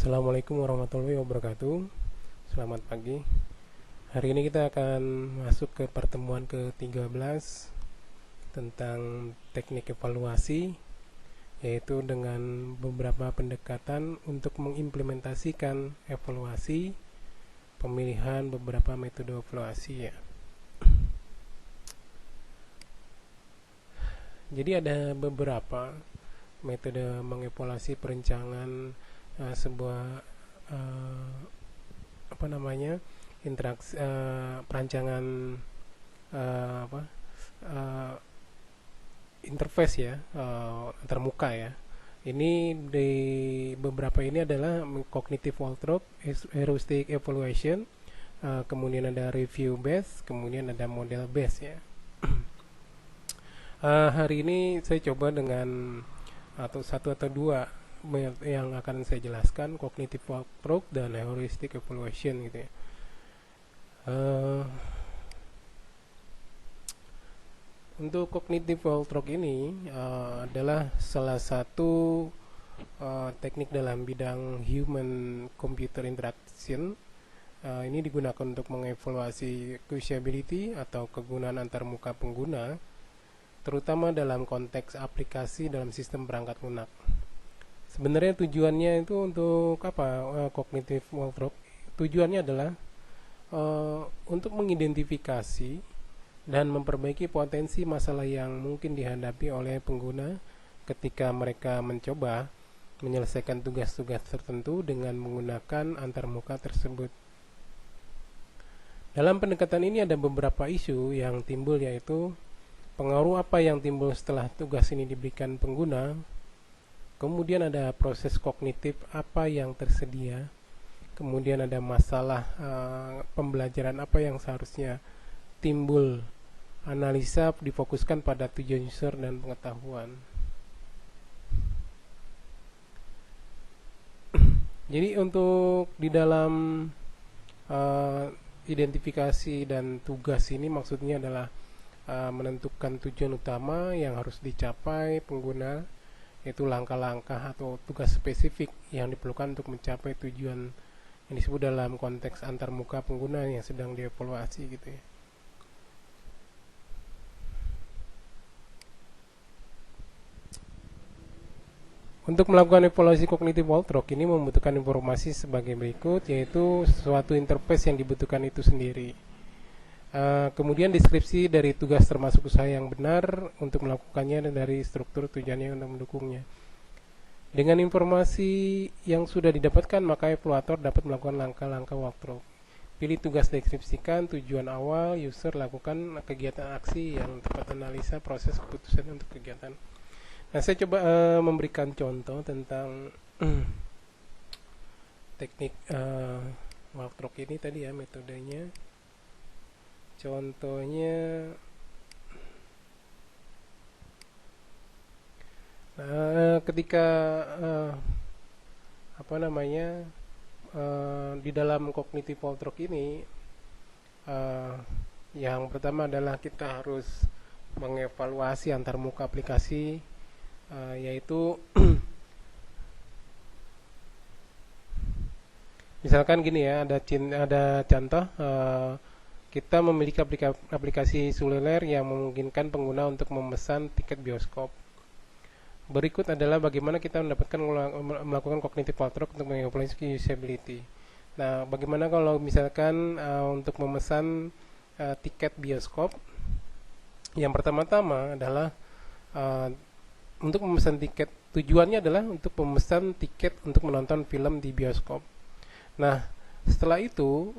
Assalamualaikum warahmatullahi wabarakatuh. Selamat pagi. Hari ini kita akan masuk ke pertemuan ke-13 tentang teknik evaluasi, yaitu dengan beberapa pendekatan untuk mengimplementasikan evaluasi, pemilihan beberapa metode evaluasi ya. Jadi ada beberapa metode mengevaluasi perencanaan sebuah interaksi perancangan interface ya, antarmuka ya. Ini di beberapa ini adalah cognitive walkthrough, heuristic evaluation, kemudian ada review based, kemudian ada model based ya. Hari ini saya coba dengan satu atau dua yang akan saya jelaskan, cognitive walkthrough dan heuristic evaluation gitu ya. Untuk cognitive walkthrough ini adalah salah satu teknik dalam bidang human computer interaction. Ini digunakan untuk mengevaluasi usability atau kegunaan antarmuka pengguna, terutama dalam konteks aplikasi dalam sistem perangkat lunak. Sebenarnya tujuannya itu untuk apa? Cognitive walkthrough tujuannya adalah untuk mengidentifikasi dan memperbaiki potensi masalah yang mungkin dihadapi oleh pengguna ketika mereka mencoba menyelesaikan tugas-tugas tertentu dengan menggunakan antarmuka tersebut. Dalam pendekatan ini ada beberapa isu yang timbul, yaitu pengaruh apa yang timbul setelah tugas ini diberikan pengguna. Kemudian ada proses kognitif apa yang tersedia. Kemudian ada masalah pembelajaran apa yang seharusnya timbul. Analisa difokuskan pada tujuan user dan pengetahuan. Jadi untuk di dalam identifikasi dan tugas ini maksudnya adalah menentukan tujuan utama yang harus dicapai pengguna, yaitu langkah-langkah atau tugas spesifik yang diperlukan untuk mencapai tujuan yang disebut dalam konteks antarmuka pengguna yang sedang dievaluasi gitu ya. Untuk melakukan evaluasi cognitive walkthrough ini membutuhkan informasi sebagai berikut, yaitu suatu interface yang dibutuhkan itu sendiri. Kemudian deskripsi dari tugas termasuk usaha yang benar untuk melakukannya dan dari struktur tujuannya untuk mendukungnya. Dengan informasi yang sudah didapatkan, maka evaluator dapat melakukan langkah-langkah walkthrough. Pilih tugas, deskripsikan tujuan awal, user lakukan kegiatan aksi yang tepat, analisa proses keputusan untuk kegiatan. Nah, saya coba memberikan contoh tentang teknik walkthrough ini tadi ya, metodenya. Contohnya, ketika di dalam cognitive walkthrough ini, yang pertama adalah kita harus mengevaluasi antarmuka aplikasi, yaitu misalkan gini ya, ada contoh. Kita memiliki aplikasi seluler yang memungkinkan pengguna untuk memesan tiket bioskop. Berikut adalah bagaimana kita melakukan cognitive walkthrough untuk mengevaluasi usability. Nah, bagaimana kalau misalkan untuk memesan tiket bioskop? Yang pertama-tama adalah untuk memesan tiket, tujuannya adalah untuk memesan tiket untuk menonton film di bioskop. Nah, setelah itu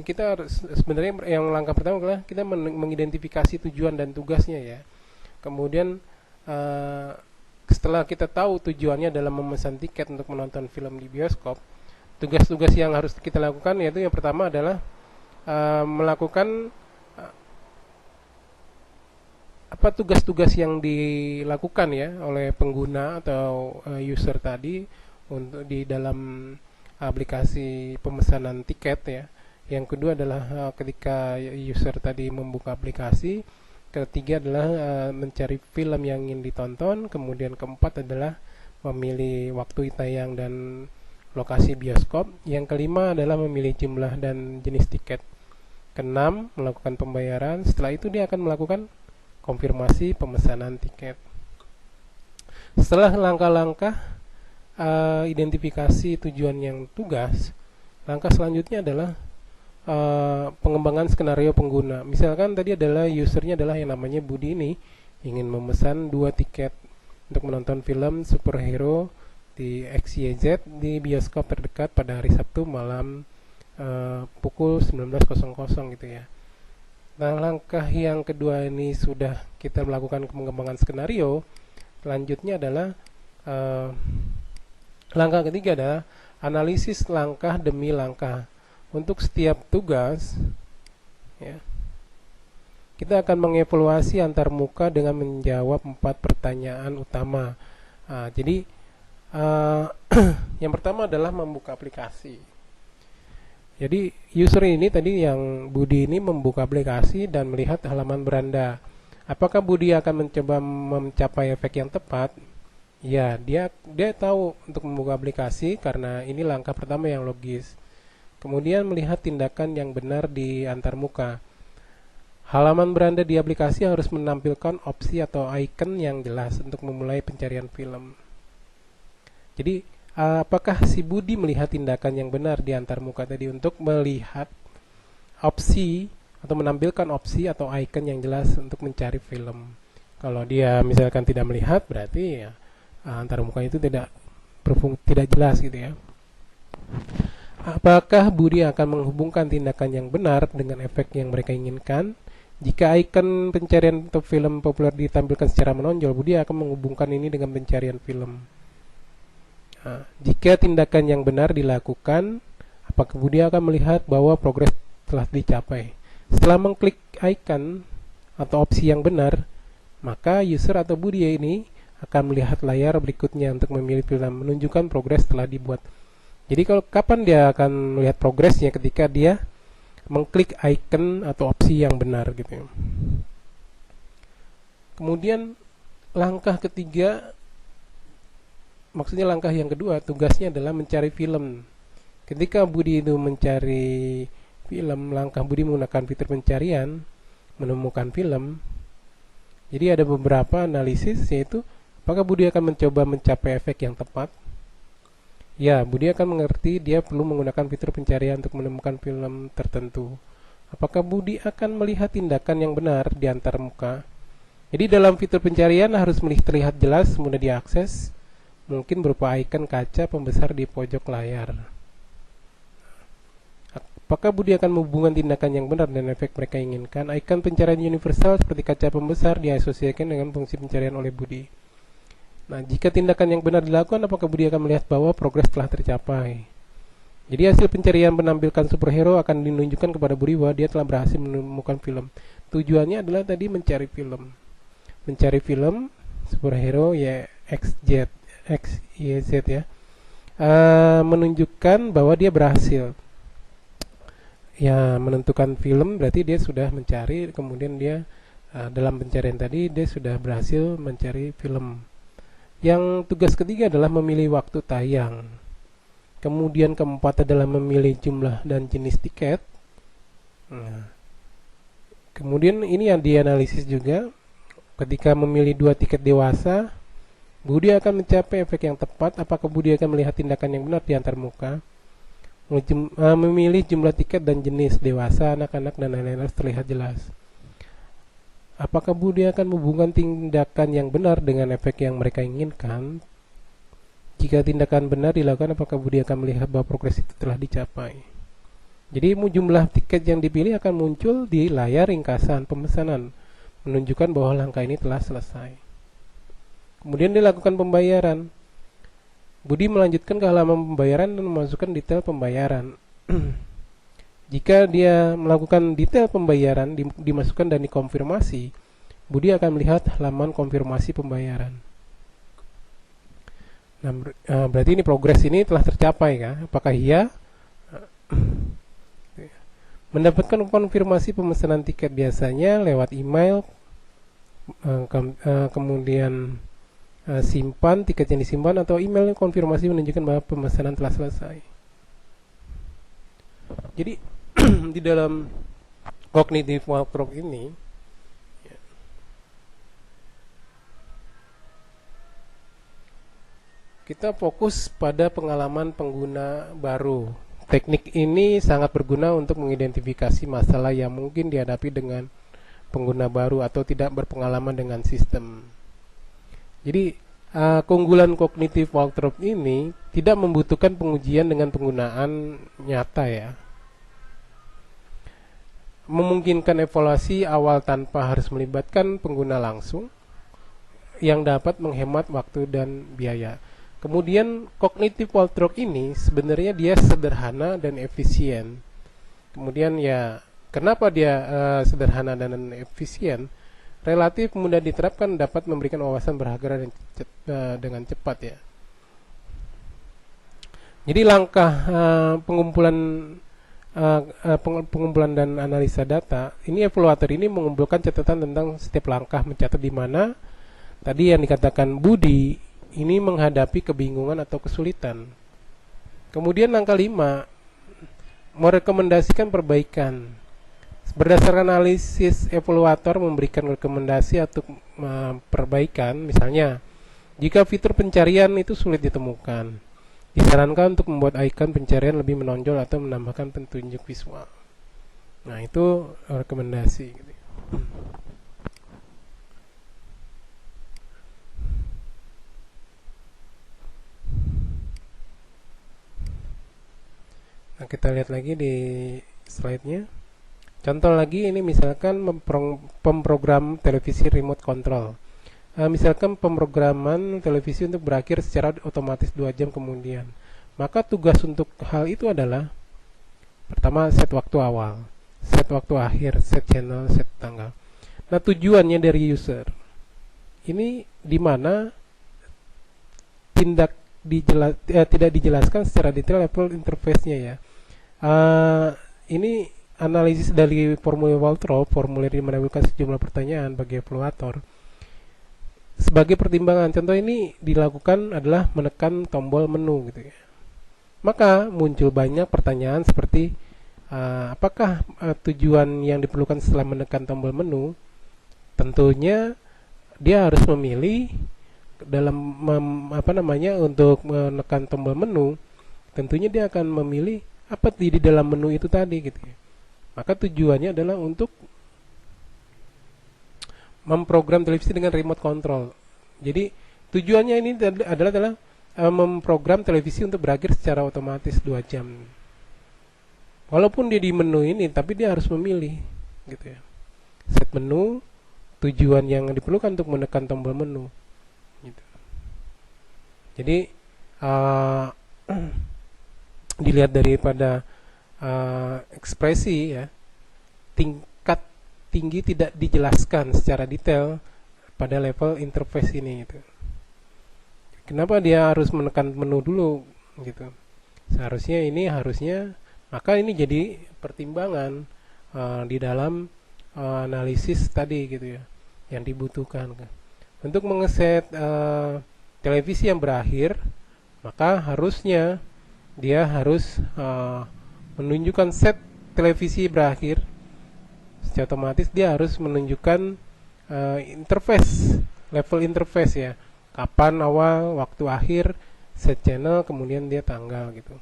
kita harus sebenarnya yang langkah pertama adalah kita mengidentifikasi tujuan dan tugasnya ya. Kemudian setelah kita tahu tujuannya dalam memesan tiket untuk menonton film di bioskop, tugas-tugas yang harus kita lakukan yaitu yang pertama adalah melakukan tugas-tugas yang dilakukan ya oleh pengguna atau user tadi untuk di dalam aplikasi pemesanan tiket ya. Yang kedua adalah ketika user tadi membuka aplikasi. Ketiga adalah mencari film yang ingin ditonton. Kemudian keempat adalah memilih waktu tayang dan lokasi bioskop. Yang kelima adalah memilih jumlah dan jenis tiket. Keenam, melakukan pembayaran. Setelah itu dia akan melakukan konfirmasi pemesanan tiket. Setelah langkah-langkah identifikasi tujuan yang tugas, langkah selanjutnya adalah pengembangan skenario pengguna. Misalkan tadi adalah usernya adalah yang namanya Budi ini ingin memesan 2 tiket untuk menonton film superhero di XYZ di bioskop terdekat pada hari Sabtu malam pukul 19.00 gitu ya. Nah, langkah yang kedua ini sudah kita melakukan pengembangan skenario. Selanjutnya adalah langkah ketiga adalah analisis langkah demi langkah. Untuk setiap tugas ya, kita akan mengevaluasi antar muka dengan menjawab 4 pertanyaan utama. Jadi yang pertama adalah membuka aplikasi. Jadi user ini tadi yang Budi ini membuka aplikasi dan melihat halaman beranda. Apakah Budi akan mencoba mencapai efek yang tepat? Ya, dia tahu untuk membuka aplikasi karena ini langkah pertama yang logis. Kemudian melihat tindakan yang benar di antar muka. Halaman beranda di aplikasi harus menampilkan opsi atau icon yang jelas untuk memulai pencarian film. Jadi, apakah si Budi melihat tindakan yang benar di antar muka tadi untuk melihat opsi atau menampilkan opsi atau icon yang jelas untuk mencari film? Kalau dia misalkan tidak melihat, berarti ya antar muka itu tidak jelas gitu ya. Apakah Budi akan menghubungkan tindakan yang benar dengan efek yang mereka inginkan? Jika ikon pencarian atau film populer ditampilkan secara menonjol, Budi akan menghubungkan ini dengan pencarian film. Jika tindakan yang benar dilakukan, apakah Budi akan melihat bahwa progres telah dicapai? Setelah mengklik icon atau opsi yang benar, maka user atau Budi ini akan melihat layar berikutnya untuk memilih film, menunjukkan progres telah dibuat. Jadi kapan dia akan melihat progresnya? Ketika dia mengklik icon atau opsi yang benar gitu. Kemudian langkah ketiga, maksudnya langkah yang kedua, tugasnya adalah mencari film. Ketika Budi itu mencari film, langkah Budi menggunakan fitur pencarian, menemukan film. Jadi ada beberapa analisis, yaitu apakah Budi akan mencoba mencapai efek yang tepat? Ya, Budi akan mengerti dia perlu menggunakan fitur pencarian untuk menemukan film tertentu. Apakah Budi akan melihat tindakan yang benar di antar muka? Jadi dalam fitur pencarian harus terlihat jelas, mudah diakses, mungkin berupa icon kaca pembesar di pojok layar. Apakah Budi akan menghubungkan tindakan yang benar dan efek mereka inginkan? Icon pencarian universal seperti kaca pembesar diasosiasikan dengan fungsi pencarian oleh Budi. Nah, jika tindakan yang benar dilakukan, apakah Budi akan melihat bahwa progres telah tercapai? Jadi hasil pencarian menampilkan superhero akan menunjukkan kepada Budi bahwa dia telah berhasil menemukan film. Tujuannya adalah tadi mencari film. Mencari film superhero ya XYZ ya. Menunjukkan bahwa dia berhasil. Ya, menentukan film berarti dia sudah mencari, kemudian dia dalam pencarian tadi dia sudah berhasil mencari film. Yang tugas ketiga adalah memilih waktu tayang. Kemudian keempat adalah memilih jumlah dan jenis tiket. Kemudian ini yang dianalisis juga. Ketika memilih 2 tiket dewasa, Budi akan mencapai efek yang tepat. Apakah Budi akan melihat tindakan yang benar di antar muka? Memilih jumlah tiket dan jenis dewasa, anak-anak, dan lain-lain harus terlihat jelas. Apakah Budi akan menghubungkan tindakan yang benar dengan efek yang mereka inginkan? Jika tindakan benar dilakukan, apakah Budi akan melihat bahwa progres itu telah dicapai? Jadi jumlah tiket yang dipilih akan muncul di layar ringkasan pemesanan, menunjukkan bahwa langkah ini telah selesai. Kemudian dilakukan pembayaran. Budi melanjutkan ke halaman pembayaran dan memasukkan detail pembayaran. Jika dia melakukan detail pembayaran dimasukkan dan dikonfirmasi, Budi akan melihat halaman konfirmasi pembayaran. Nah, berarti ini progres ini telah tercapai kan? Apakah iya? Mendapatkan konfirmasi pemesanan tiket biasanya lewat email, kemudian simpan tiket yang disimpan atau email konfirmasi menunjukkan bahwa pemesanan telah selesai. Jadi di dalam cognitive walkthrough ini kita fokus pada pengalaman pengguna baru. Teknik ini sangat berguna untuk mengidentifikasi masalah yang mungkin dihadapi dengan pengguna baru atau tidak berpengalaman dengan sistem. Jadi keunggulan cognitive walkthrough ini tidak membutuhkan pengujian dengan penggunaan nyata ya. Memungkinkan evaluasi awal tanpa harus melibatkan pengguna langsung yang dapat menghemat waktu dan biaya. Kemudian cognitive walkthrough ini sebenarnya dia sederhana dan efisien. Kemudian ya kenapa dia sederhana dan efisien? Relatif mudah diterapkan, dapat memberikan wawasan berharga dengan cepat ya. Jadi langkah pengumpulan dan analisa data ini, evaluator ini mengumpulkan catatan tentang setiap langkah, mencatat di mana tadi yang dikatakan Budi ini menghadapi kebingungan atau kesulitan. Kemudian langkah 5, merekomendasikan perbaikan. Berdasarkan analisis, evaluator memberikan rekomendasi untuk perbaikan. Misalnya, jika fitur pencarian itu sulit ditemukan, disarankan untuk membuat icon pencarian lebih menonjol atau menambahkan petunjuk visual. Nah, itu rekomendasi. Nah, kita lihat lagi di slide-nya. Contoh lagi ini misalkan pemrogram televisi remote control. Misalkan pemrograman televisi untuk berakhir secara otomatis 2 jam kemudian. Maka tugas untuk hal itu adalah pertama set waktu awal, set waktu akhir, set channel, set tanggal. Nah, tujuannya dari user ini di mana tidak dijelaskan secara detail level interface-nya ya. Ini analisis dari formulir walkthrough, formulir yang menampilkan sejumlah pertanyaan bagi evaluator. Sebagai pertimbangan, contoh ini dilakukan adalah menekan tombol menu gitu ya. Maka muncul banyak pertanyaan seperti apakah tujuan yang diperlukan setelah menekan tombol menu? Tentunya dia harus memilih dalam untuk menekan tombol menu. Tentunya dia akan memilih apa di dalam menu itu tadi gitu ya. Maka tujuannya adalah untuk memprogram televisi dengan remote control. Jadi tujuannya ini adalah memprogram televisi untuk berakhir secara otomatis 2 jam. Walaupun dia di menu ini, tapi dia harus memilih gitu ya. Set menu, tujuan yang diperlukan untuk menekan tombol menu gitu. Jadi dilihat daripada ekspresi ya, tingkat tinggi tidak dijelaskan secara detail pada level interface ini gitu. Kenapa dia harus menekan menu dulu gitu? Harusnya maka ini jadi pertimbangan di dalam analisis tadi gitu ya, yang dibutuhkan untuk mengeset televisi yang berakhir. Maka harusnya dia harus menunjukkan set televisi berakhir secara otomatis. Dia harus menunjukkan interface, level interface ya, kapan awal, waktu akhir, set channel, kemudian dia tanggal gitu.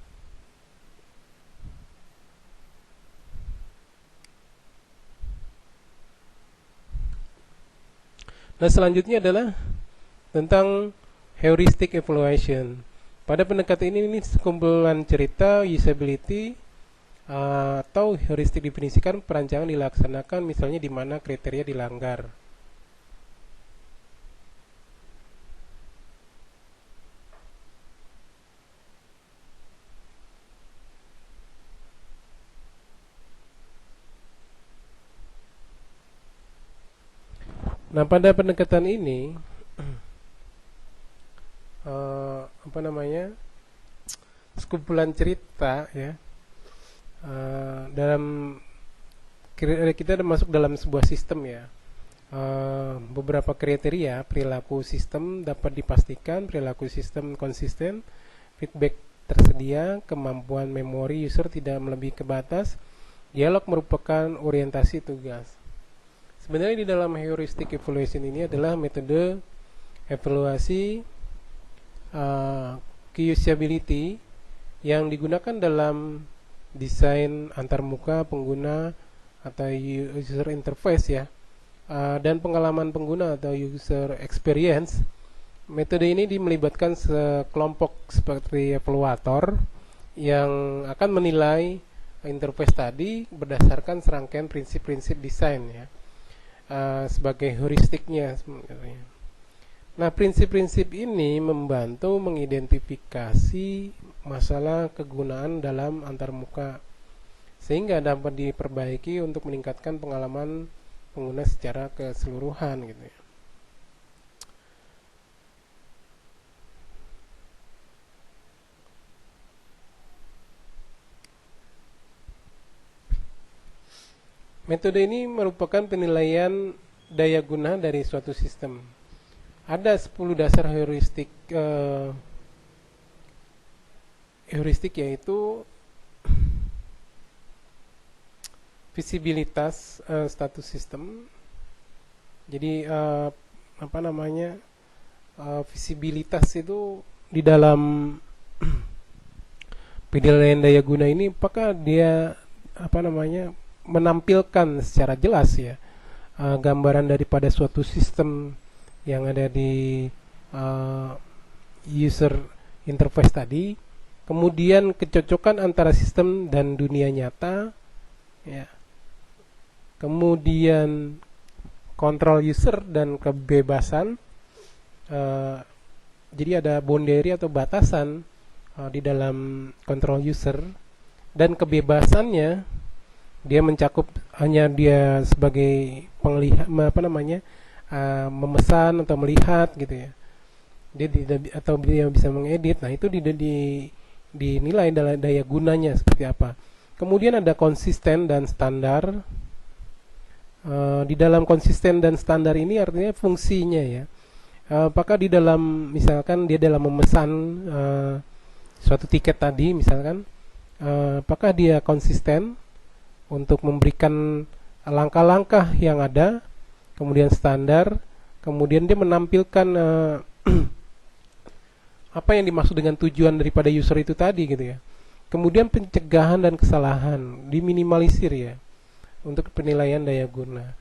Nah, selanjutnya adalah tentang heuristic evaluation. Pada pendekatan ini sekumpulan cerita usability atau heuristik definisikan perancangan dilaksanakan misalnya di mana kriteria dilanggar. Nah, pada pendekatan ini sekumpulan cerita ya, dalam kita masuk dalam sebuah sistem ya. beberapa kriteria perilaku sistem dapat dipastikan, perilaku sistem konsisten, feedback tersedia, kemampuan memori user tidak melebihi ke batas, dialog merupakan orientasi tugas. Sebenarnya di dalam heuristic evaluation ini adalah metode evaluasi key usability yang digunakan dalam desain antarmuka pengguna atau user interface ya, dan pengalaman pengguna atau user experience. Metode ini melibatkan sekelompok seperti evaluator yang akan menilai interface tadi berdasarkan serangkaian prinsip-prinsip desain ya, sebagai heuristiknya sebenarnya. Nah, prinsip-prinsip ini membantu mengidentifikasi masalah kegunaan dalam antarmuka sehingga dapat diperbaiki untuk meningkatkan pengalaman pengguna secara keseluruhan gitu ya. Metode ini merupakan penilaian daya guna dari suatu sistem. Ada 10 dasar heuristik yaitu visibilitas status sistem. Jadi visibilitas itu di dalam penilaian daya guna ini apakah dia menampilkan secara jelas ya gambaran daripada suatu sistem yang ada di user interface tadi, kemudian kecocokan antara sistem dan dunia nyata ya, kemudian kontrol user dan kebebasan, jadi ada boundary atau batasan di dalam kontrol user, dan kebebasannya dia mencakup hanya dia sebagai penglihat memesan atau melihat gitu ya, dia atau dia bisa mengedit. Nah, itu dinilai daya gunanya seperti apa. Kemudian ada konsisten dan standar. Di dalam konsisten dan standar ini artinya fungsinya ya, apakah di dalam misalkan dia dalam memesan suatu tiket tadi misalkan, apakah dia konsisten untuk memberikan langkah-langkah yang ada, kemudian standar, kemudian dia menampilkan apa yang dimaksud dengan tujuan daripada user itu tadi gitu ya. Kemudian pencegahan dan kesalahan diminimalisir ya untuk penilaian daya guna.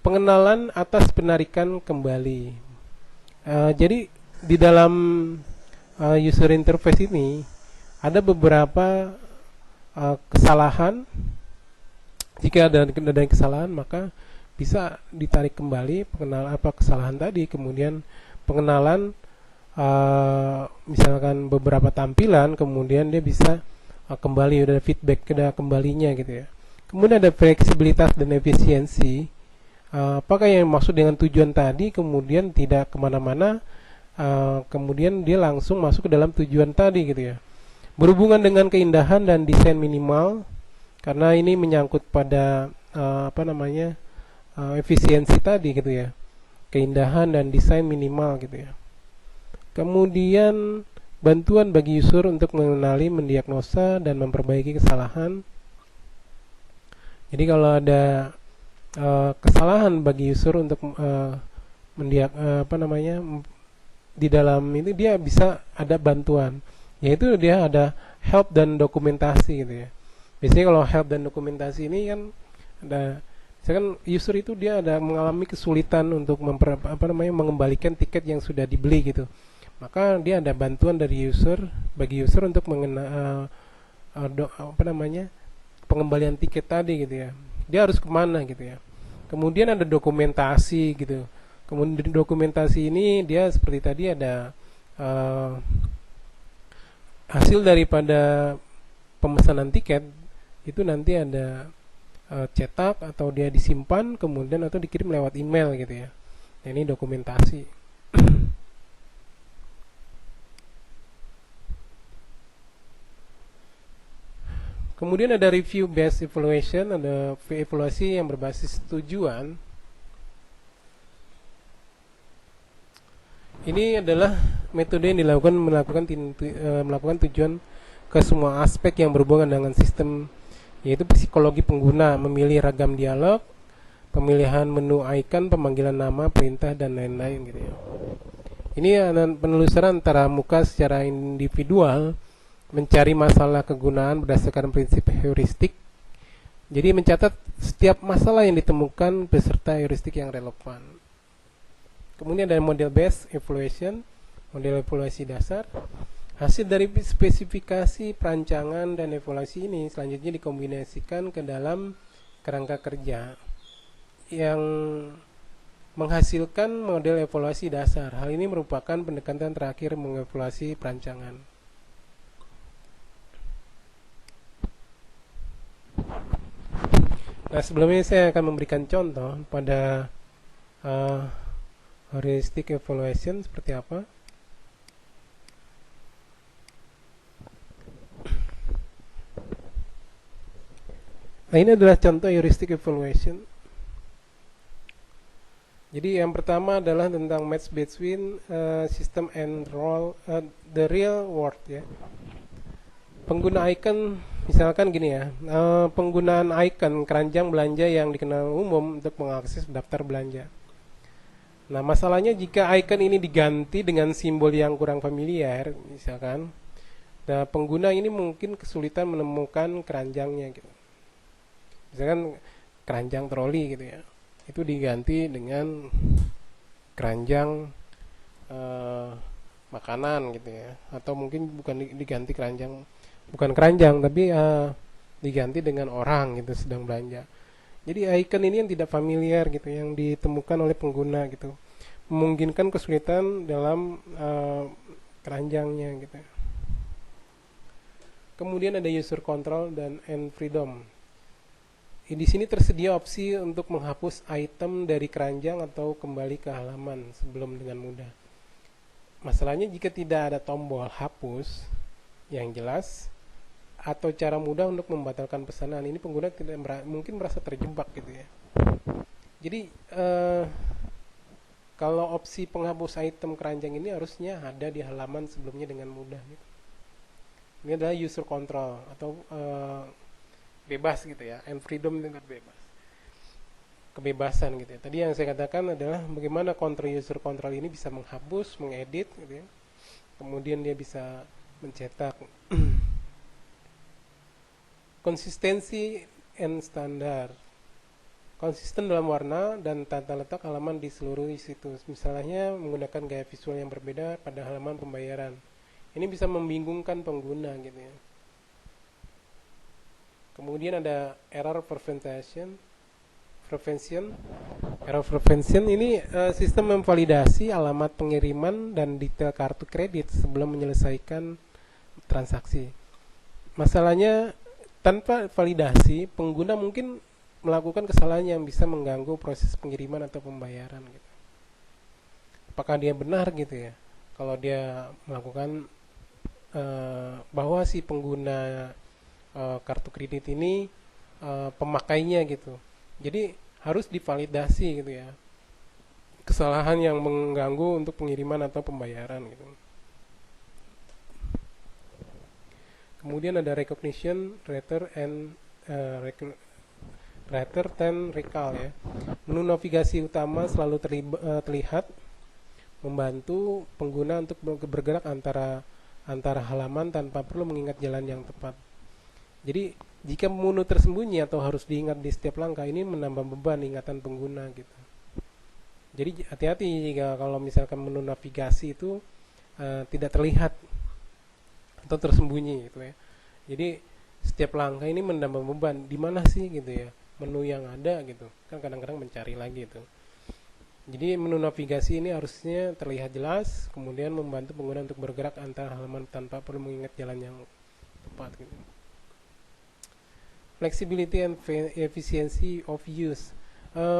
Pengenalan atas penarikan kembali. Jadi di dalam user interface ini ada beberapa kesalahan. Jika ada kesalahan maka bisa ditarik kembali kesalahan tadi, kemudian pengenalan misalkan beberapa tampilan, kemudian dia bisa kembali, udah feedback kembalinya gitu ya. Kemudian ada fleksibilitas dan efisiensi, apakah yang maksud dengan tujuan tadi kemudian tidak kemana-mana, kemudian dia langsung masuk ke dalam tujuan tadi gitu ya. Berhubungan dengan keindahan dan desain minimal, karena ini menyangkut pada efisiensi tadi gitu ya, keindahan dan desain minimal gitu ya. Kemudian bantuan bagi user untuk mengenali, mendiagnosa dan memperbaiki kesalahan. Jadi kalau ada kesalahan bagi user untuk di dalam ini dia bisa ada bantuan, yaitu dia ada help dan dokumentasi gitu ya. Biasanya kalau help dan dokumentasi ini kan ada, misalkan user itu dia ada mengalami kesulitan untuk mengembalikan tiket yang sudah dibeli gitu, maka dia ada bantuan dari user bagi user untuk pengembalian tiket tadi gitu ya. Dia harus kemana gitu ya. Kemudian ada dokumentasi gitu. Kemudian dokumentasi ini dia seperti tadi ada hasil daripada pemesanan tiket itu nanti ada cetak atau dia disimpan kemudian atau dikirim lewat email gitu ya. Nah, ini dokumentasi. Kemudian ada review based evaluation, ada evaluasi yang berbasis tujuan. Ini adalah metode yang melakukan tujuan ke semua aspek yang berhubungan dengan sistem, yaitu psikologi pengguna, memilih ragam dialog, pemilihan menu icon, pemanggilan nama, perintah, dan lain-lain gitu ya. Ini adalah penelusuran antara muka secara individual, mencari masalah kegunaan berdasarkan prinsip heuristik. Jadi mencatat setiap masalah yang ditemukan beserta heuristik yang relevan. Kemudian ada model based evaluation, model evaluasi dasar. Hasil dari spesifikasi, perancangan, dan evaluasi ini selanjutnya dikombinasikan ke dalam kerangka kerja yang menghasilkan model evaluasi dasar. Hal ini merupakan pendekatan terakhir mengevaluasi perancangan. Nah, sebelumnya saya akan memberikan contoh pada heuristic evaluation seperti apa. Nah, ini adalah contoh heuristic evaluation. Jadi yang pertama adalah tentang match between system and the real world ya. Pengguna icon, misalkan gini ya, penggunaan icon keranjang belanja yang dikenal umum untuk mengakses daftar belanja. Nah, masalahnya jika icon ini diganti dengan simbol yang kurang familiar, misalkan, nah pengguna ini mungkin kesulitan menemukan keranjangnya gitu. Misalkan keranjang troli gitu ya, itu diganti dengan keranjang makanan gitu ya, atau mungkin diganti keranjang, bukan keranjang tapi diganti dengan orang gitu sedang belanja. Jadi icon ini yang tidak familiar gitu, yang ditemukan oleh pengguna gitu, memungkinkan kesulitan dalam keranjangnya gitu. Kemudian ada user control dan end freedom. Di sini tersedia opsi untuk menghapus item dari keranjang atau kembali ke halaman sebelum dengan mudah. Masalahnya jika tidak ada tombol hapus yang jelas atau cara mudah untuk membatalkan pesanan, ini pengguna tidak mungkin merasa terjebak gitu ya. Jadi kalau opsi penghapus item keranjang ini harusnya ada di halaman sebelumnya dengan mudah gitu. Ini adalah user control atau bebas gitu ya, and freedom dengan bebas, kebebasan gitu ya. Tadi yang saya katakan adalah bagaimana user control ini bisa menghapus, mengedit gitu ya. Kemudian dia bisa mencetak. Konsistensi and standar, konsisten dalam warna dan tata letak halaman di seluruh situs. Misalnya menggunakan gaya visual yang berbeda pada halaman pembayaran. Ini bisa membingungkan pengguna gitu ya. Kemudian ada error prevention. Error prevention ini sistem memvalidasi alamat pengiriman dan detail kartu kredit sebelum menyelesaikan transaksi. Masalahnya tanpa validasi, pengguna mungkin melakukan kesalahan yang bisa mengganggu proses pengiriman atau pembayaran gitu. Apakah dia benar gitu ya? Kalau dia melakukan bahwa si pengguna kartu kredit ini pemakainya gitu. Jadi harus divalidasi gitu ya. Kesalahan yang mengganggu untuk pengiriman atau pembayaran gitu. Kemudian ada recognition, rather than recall ya. Menu navigasi utama selalu terlihat, membantu pengguna untuk bergerak antara halaman tanpa perlu mengingat jalan yang tepat. Jadi jika menu tersembunyi atau harus diingat di setiap langkah, ini menambah beban ingatan pengguna gitu. Jadi hati-hati jika kalau misalkan menu navigasi itu tidak terlihat atau tersembunyi gitu ya. Jadi setiap langkah ini menambah beban. Di mana sih gitu ya menu yang ada gitu. Kan kadang-kadang mencari lagi itu. Jadi menu navigasi ini harusnya terlihat jelas, kemudian membantu pengguna untuk bergerak antar halaman tanpa perlu mengingat jalan yang tepat gitu. Flexibility and efficiency of use.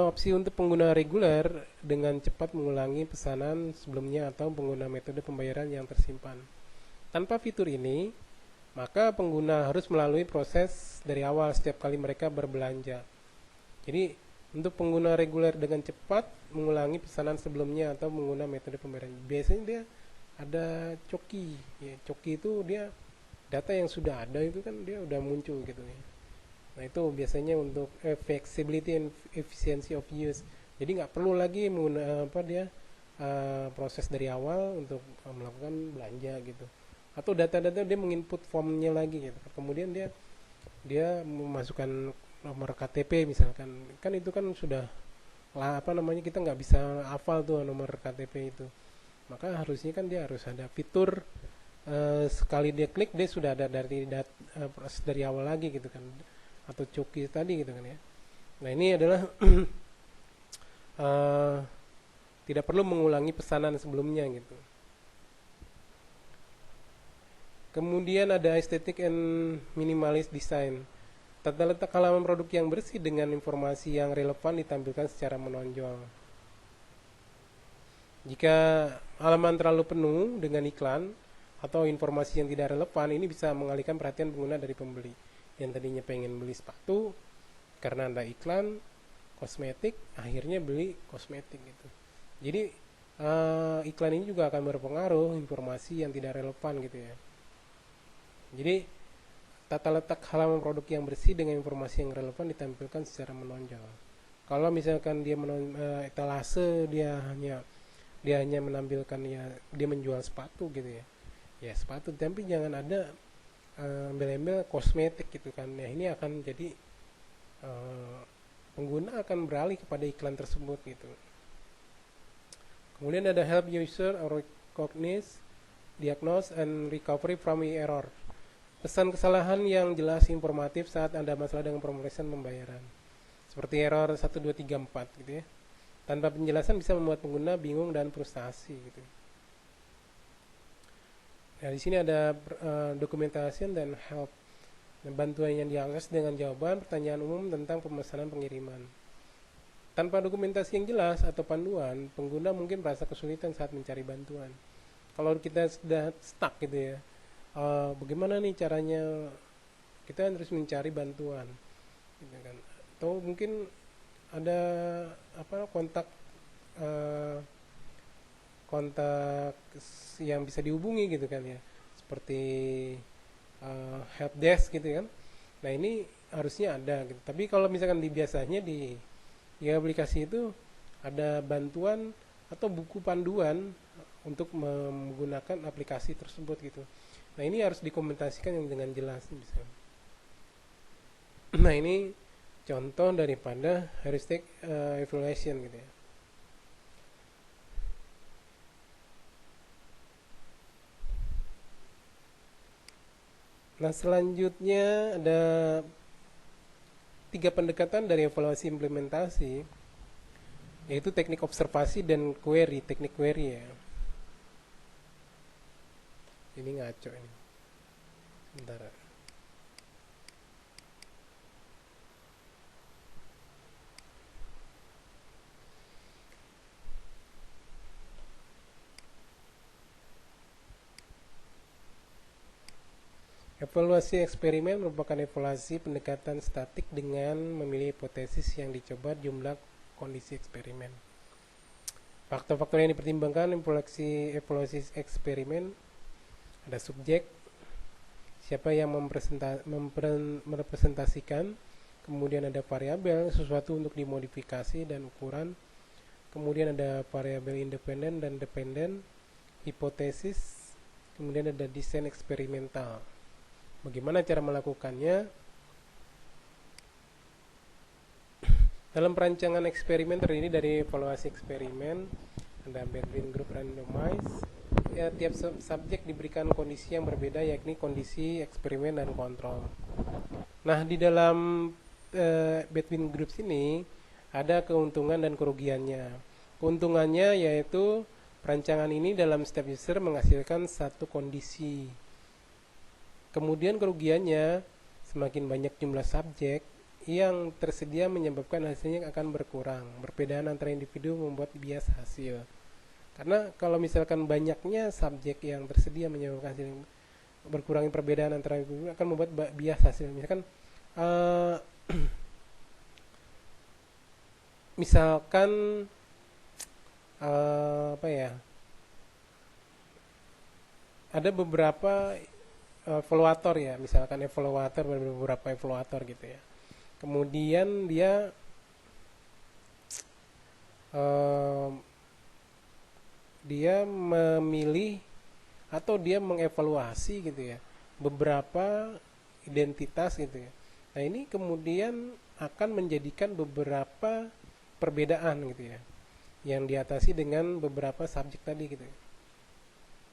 Opsi untuk pengguna reguler dengan cepat mengulangi pesanan sebelumnya atau pengguna metode pembayaran yang tersimpan. Tanpa fitur ini, maka pengguna harus melalui proses dari awal setiap kali mereka berbelanja. Jadi Untuk pengguna reguler dengan cepat mengulangi pesanan sebelumnya atau menggunakan metode pembayaran. Biasanya dia ada coki. Ya, coki itu dia data yang sudah ada itu kan dia udah muncul gitu ya. Nah itu biasanya untuk flexibility and efficiency of use. Jadi nggak perlu lagi proses dari awal untuk melakukan belanja gitu. Atau data-data dia menginput formnya lagi gitu. Kemudian dia memasukkan nomor KTP misalkan, kan itu kan sudah kita nggak bisa hafal tuh nomor KTP itu. Maka harusnya kan dia harus ada fitur sekali dia klik dia sudah ada proses dari awal lagi gitu kan, atau coki tadi gitu kan ya. Nah ini adalah tidak perlu mengulangi pesanan sebelumnya gitu. Kemudian ada aesthetic and minimalist design. Tata letak halaman produk yang bersih dengan informasi yang relevan ditampilkan secara menonjol. Jika halaman terlalu penuh dengan iklan atau informasi yang tidak relevan, ini bisa mengalihkan perhatian pengguna dari pembeli yang tadinya pengen beli sepatu karena ada iklan kosmetik, akhirnya beli kosmetik gitu. Jadi iklan ini juga akan berpengaruh informasi yang tidak relevan gitu ya. Jadi tata letak halaman produk yang bersih dengan informasi yang relevan ditampilkan secara menonjol. Kalau misalkan dia etalase dia hanya menampilkan ya dia menjual sepatu gitu ya. Ya sepatu, tapi jangan ada embel-embel kosmetik gitu kan. Ya ini akan jadi pengguna akan beralih kepada iklan tersebut gitu. Kemudian ada help user or recognize, diagnose and recovery from error. Pesan kesalahan yang jelas informatif saat Anda masalah dengan pemrosesan pembayaran. Seperti error 1 2 3 4 gitu ya. Tanpa penjelasan bisa membuat pengguna bingung dan frustasi gitu. Nah, di sini ada documentation dan help. Dan bantuan yang diakses dengan jawaban pertanyaan umum tentang pemesanan pengiriman. Tanpa dokumentasi yang jelas atau panduan, pengguna mungkin merasa kesulitan saat mencari bantuan. Kalau kita sudah stuck gitu ya, bagaimana nih caranya kita harus mencari bantuan gitu kan, atau mungkin ada kontak yang bisa dihubungi gitu kan ya, seperti help desk gitu kan. Nah ini harusnya ada gitu. Tapi kalau misalkan biasanya di aplikasi itu ada bantuan atau buku panduan untuk menggunakan aplikasi tersebut gitu. Nah ini harus dikomentasikan yang dengan jelas misalnya. Nah ini contoh daripada heuristic evaluation gitu ya. Nah selanjutnya ada 3 pendekatan dari evaluasi implementasi, yaitu teknik observasi dan query, teknik query ya. Ini ngaco ini. Bentar. Evaluasi eksperimen merupakan evaluasi pendekatan statik dengan memilih hipotesis yang dicoba jumlah kondisi eksperimen. Faktor-faktor yang dipertimbangkan evaluasi eksperimen ada subjek, siapa yang merepresentasikan, kemudian ada variabel, sesuatu untuk dimodifikasi dan ukuran, kemudian ada variabel independen dan dependen, hipotesis, kemudian ada desain eksperimental. Bagaimana cara melakukannya? Dalam perancangan eksperimen terdiri dari evaluasi eksperimen, ada between group randomize. Ya, tiap subjek diberikan kondisi yang berbeda, yakni kondisi eksperimen dan kontrol. Nah, di dalam between groups ini ada keuntungan dan kerugiannya. Keuntungannya yaitu perancangan ini dalam step user menghasilkan satu kondisi. Kemudian kerugiannya, semakin banyak jumlah subjek yang tersedia menyebabkan hasilnya akan berkurang. Perbedaan antara individu membuat bias hasil. Karena kalau misalkan banyaknya subjek yang tersedia menyebabkan hasil berkurangnya perbedaan antara individu akan membuat bias hasil. Misalkan misalkan apa ya, ada beberapa evaluator ya, misalkan evaluator, beberapa evaluator gitu ya. Kemudian eh, dia memilih atau dia mengevaluasi gitu ya beberapa identitas gitu ya. Nah, ini kemudian akan menjadikan beberapa perbedaan gitu ya yang diatasi dengan beberapa subjek tadi gitu ya.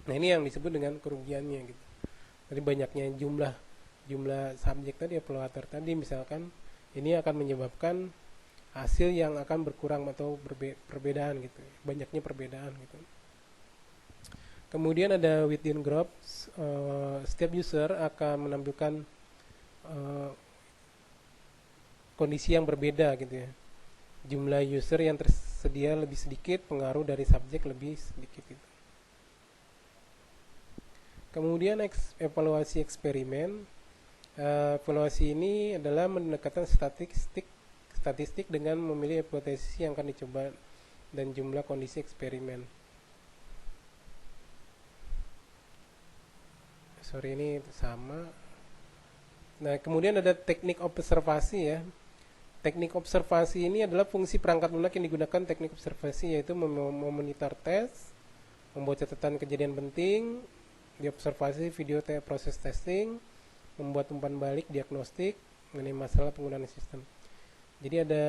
Nah, ini yang disebut dengan kerugiannya gitu. Jadi banyaknya jumlah jumlah subjek tadi, evaluator tadi misalkan, ini akan menyebabkan hasil yang akan berkurang atau perbedaan gitu, banyaknya perbedaan gitu. Kemudian ada within groups, setiap user akan menampilkan uh, kondisi yang berbeda gitu ya. Jumlah user yang tersedia lebih sedikit, pengaruh dari subjek lebih sedikit gitu. Kemudian evaluasi eksperimen. Evaluasi ini adalah mendekatkan statistik dengan memilih hipotesis yang akan dicoba dan jumlah kondisi eksperimen. Sorry, ini sama. Nah, kemudian ada teknik observasi ya. Teknik observasi ini adalah fungsi perangkat lunak yang digunakan teknik observasi, yaitu memonitor tes, membuat catatan kejadian penting, diobservasi video proses testing, membuat umpan balik diagnostik mengenai masalah penggunaan sistem. Jadi ada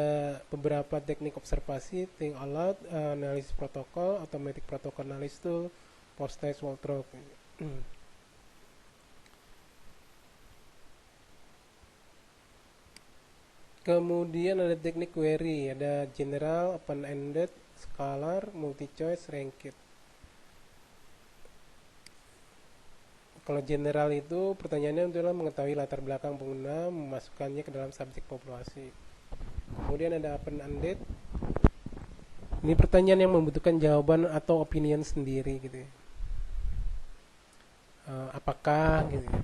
beberapa teknik observasi: think aloud, analysis protokol, automatic protocol analysis tool, post test walkthrough. Kemudian ada teknik query, ada general, open-ended, scalar, multi-choice, ranked. Kalau general itu pertanyaannya adalah mengetahui latar belakang pengguna, memasukkannya ke dalam subjek populasi. Kemudian ada open-ended. Ini pertanyaan yang membutuhkan jawaban atau opinion sendiri gitu ya. Apakah gitu ya.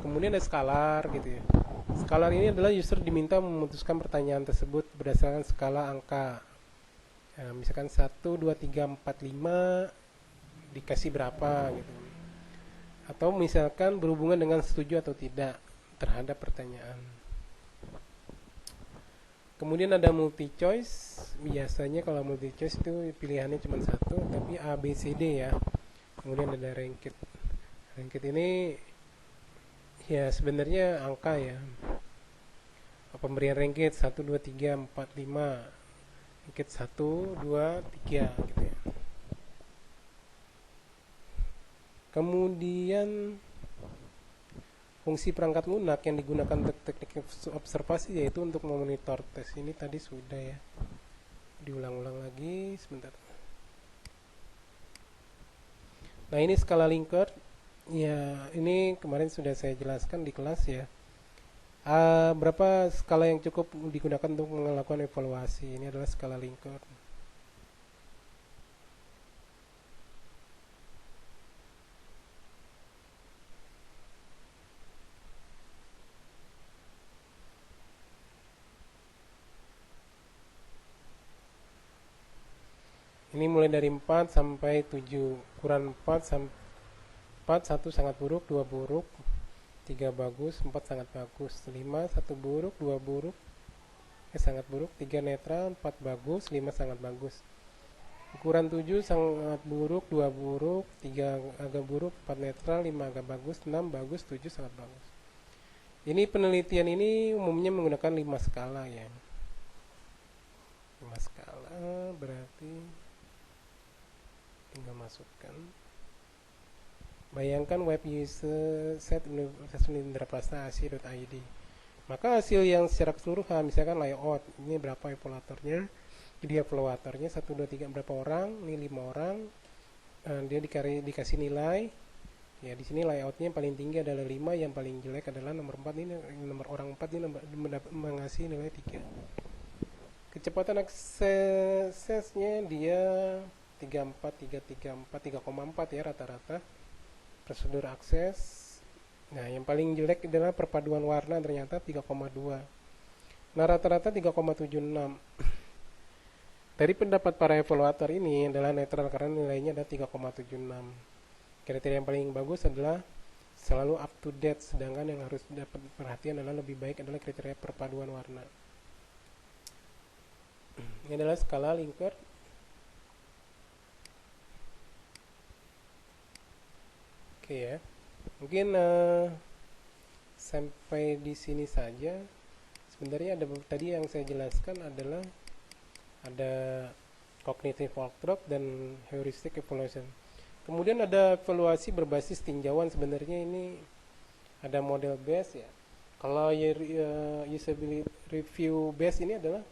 Kemudian ada scalar gitu ya. Scalar ini adalah user diminta memutuskan pertanyaan tersebut berdasarkan skala angka. Misalkan 1, 2, 3, 4, 5 dikasih berapa gitu. Atau misalkan berhubungan dengan setuju atau tidak terhadap pertanyaan. Kemudian ada multi choice. Biasanya kalau multi choice itu pilihannya cuma satu, tapi A, B, C, D ya. Kemudian ada ranked. Ranked ini ya sebenarnya angka ya. Pemberian ranked 1, 2, 3, 4, 5. Ranked 1, 2, 3 gitu ya. Kemudian fungsi perangkat lunak yang digunakan untuk teknik observasi yaitu untuk memonitor tes. Ini tadi sudah ya, diulang-ulang lagi sebentar. Nah, ini skala Likert ya, ini kemarin sudah saya jelaskan di kelas ya. Berapa skala yang cukup digunakan untuk melakukan evaluasi? Ini adalah skala Likert. Ini mulai dari 4 sampai 7. Ukuran 4 sampai 4, 1 sangat buruk, 2 buruk, 3 bagus, 4 sangat bagus, 5 1 buruk, 2 buruk, sangat buruk, 3 netral, 4 bagus, 5 sangat bagus. Ukuran 7 sangat buruk, 2 buruk, 3 agak buruk, 4 netral, 5 agak bagus, 6 bagus, 7 sangat bagus. Ini penelitian ini umumnya menggunakan 5 skala ya. 5 skala berarti tinggal masukkan. Bayangkan web user set Universitas Indraprasta ac.id. Maka hasil yang secara keseluruhan, misalkan layout, ini berapa evaluatornya, jadi evaluatornya 1, 2, 3 berapa orang, ini 5 orang, dia dikasih nilai. Ya, di sini layoutnya yang paling tinggi adalah 5, yang paling jelek adalah nomor 4 ini, nomor orang 4 ini mengasih nilai 3. Kecepatan aksesnya dia 3,4 ya rata-rata prosedur akses. Nah, yang paling jelek adalah perpaduan warna, ternyata 3,2. Nah, rata-rata 3,76. Dari pendapat para evaluator ini adalah netral karena nilainya ada 3,76. Kriteria yang paling bagus adalah selalu up to date, sedangkan yang harus dapat perhatian adalah lebih baik adalah kriteria perpaduan warna. Ini adalah skala Likert. Oke ya. Mungkin sampai di sini saja. Sebenarnya ada tadi yang saya jelaskan adalah ada cognitive walkthrough dan heuristic evaluation. Kemudian ada evaluasi berbasis tinjauan. Sebenarnya ini ada model base ya. Kalau usability review base ini adalah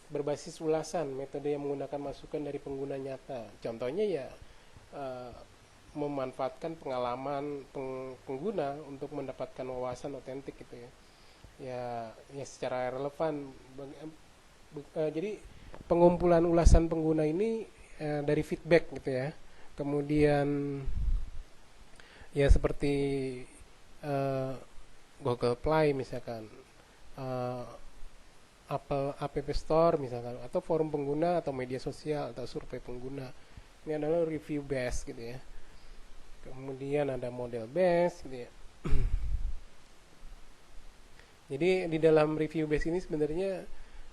berbasis ulasan, metode yang menggunakan masukan dari pengguna nyata. Contohnya ya memanfaatkan pengalaman pengguna untuk mendapatkan wawasan otentik gitu ya. Ya secara relevan. Jadi pengumpulan ulasan pengguna ini dari feedback gitu ya. Kemudian ya seperti Google Play misalkan, Apple App Store misalkan, atau forum pengguna atau media sosial atau survei pengguna. Ini adalah review base gitu ya. Kemudian ada model base gitu ya. Jadi di dalam review base ini sebenarnya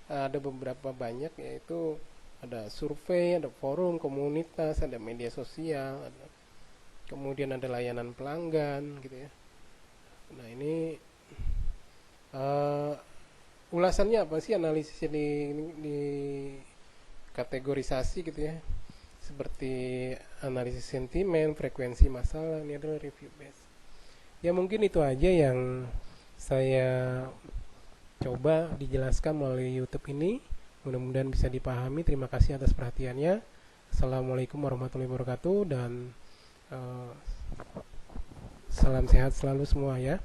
ada beberapa banyak, yaitu ada survei, ada forum, komunitas, ada media sosial, kemudian ada layanan pelanggan gitu ya. Nah ini ulasannya apa sih, analisisnya di kategorisasi gitu ya, seperti analisis sentimen, frekuensi masalah. Ini adalah review base. Ya mungkin itu aja yang saya coba dijelaskan melalui YouTube ini. Mudah-mudahan bisa dipahami. Terima kasih atas perhatiannya. Assalamualaikum warahmatullahi wabarakatuh, dan salam sehat selalu semua ya.